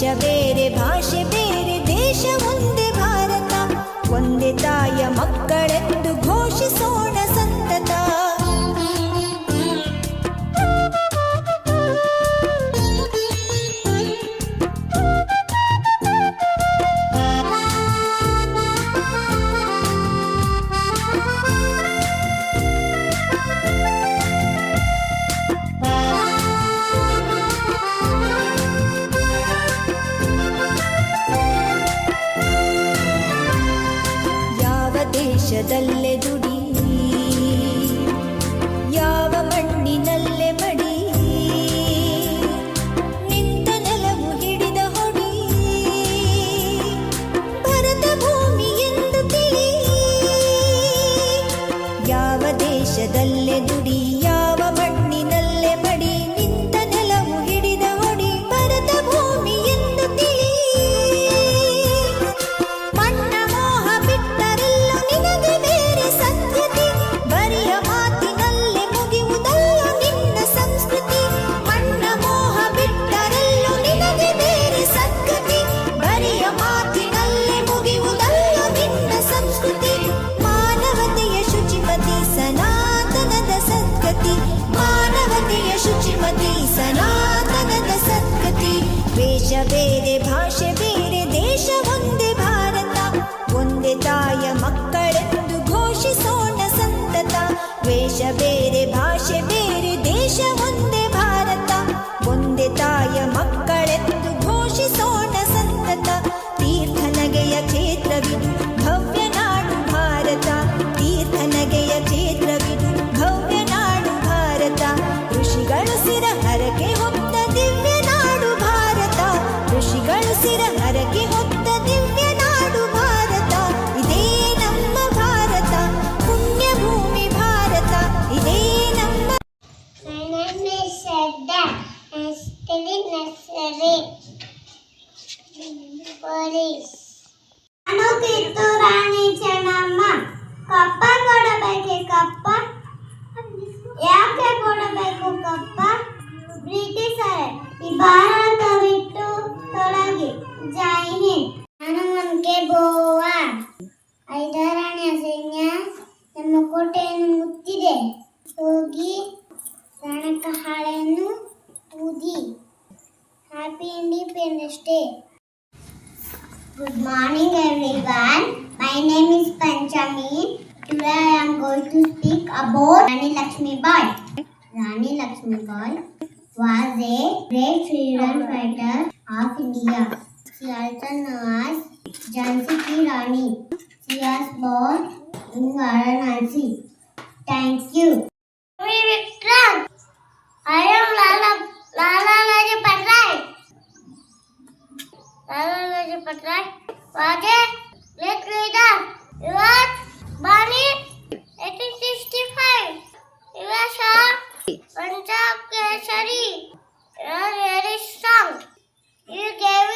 ವೇಷ ಬೇರೆ ಭಾಷೆ ಬೇರೆ ದೇಶ ಒಂದೇ ಭಾರತ, ಒಂದೇ ತಾಯ ಮಕ್ಕಳೆಂದು ಘೋಷಿಸೋಣ ಸಂತತ. ದೇಶದಲ್ಲೇ ದುಡಿ, ಯಾವ ಮಣ್ಣಿನಲ್ಲೇ ಮಡಿ, ನಿಂತ ನೆಲವು ಹಿಡಿದ ಹೊಡಿ, ಭರತ ಭೂಮಿ ಎಂದು ತಿಳಿ. ಯಾವ ದೇಶದಲ್ಲೇ ದುಡಿ, ಯಾವ ಮಣ್ಣಿನಲ್ಲೇ ಮಡಿ, ನಿಂತ ನೆಲವು ಹಿಡಿದ ಹೊಡಿ, ಭರತ ಭೂಮಿ ಎಂದು ತಿಳಿ. ಸನಾತನದ ಸದ್ಗತಿ. ವೇಷ ಬೇರೆ ಭಾಷೆ ಬೇರೆ ದೇಶ ಒಂದೇ ಭಾರತ, ಒಂದೇ ತಾಯ ಮಕ್ಕಳೆಂದು ಘೋಷಿಸೋಣ ಸಂತತ. ವೇಷ ಬೇರೆ ಭಾಷೆ ಬೇರೆ ದೇಶ ಒಂದೇ ಭಾರತ, ಒಂದೇ ತಾಯ ಮಕ್ಕಳೆಂದು ಘೋಷಿಸೋಣ ಸಂತತ. ತೀರ್ಥನಗೆಯ ಕ್ಷೇತ್ರವಿದು ಭವ್ಯ ನಾಡು ಭಾರತ, ತೀರ್ಥನಗೆಯ ಕ್ಷೇತ್ರವಿದು ಭವ್ಯ ನಾಡು ಭಾರತ. ಋಷಿಗಳು ಸಿರ ಹರಕೆ ಹೊತ್ತ ದಿವ್ಯ ನಾಡು ಭಾರತ, ಋಷಿಗಳು ಸಿರ ಹರಕೆ ಹೊತ್ತ ದಿವ್ಯ ನಾಡು ಭಾರತ. ಇದೇ ನಮ್ಮ ಭಾರತ, ಪುಣ್ಯ ಭೂಮಿ ಭಾರತ, ಇದೇ ನಮ್ಮ. ನಾನು ಕಿತ್ತೂರು ರಾಣಿ ಚೆನ್ನಮ್ಮ. ಕಪ್ಪ ಕೊಡಬೇಕೆ ಕಪ್ಪ, ಯಾಕೆ ಕೊಡಬೇಕು ಕಪ್ಪ? ಬ್ರಿಟಿಷರೇ ಈ ಭಾರತ ಬಿಟ್ಟು ತೊಲಗಿ. ಜೈ ಹಿಂದ್. ನಾನು ಮನ್ಕೆ ಬೋವ. ಐದರಾಣಿಯ ಸೈನ್ಯ ನಮ್ಮ ಕೋಟೆಯನ್ನು ಮುತ್ತಿದೆ, ಹೋಗಿ ರಣಕ ಹಾಳೆಯನ್ನು ಊದಿ. Happy independence day. Good morning everyone. My name is Panchami. Today I am going to speak about Rani Lakshmibai. Rani Lakshmibai was a great freedom fighter of India. She also known as Jhansi Ki Rani. She was born in Varanasi. Thank you. I am Lala Lajpat Rai. Lala Lajpat Rai was a great leader. He was born in 1865. He was a Punjab Keshari. He was very strong. He gave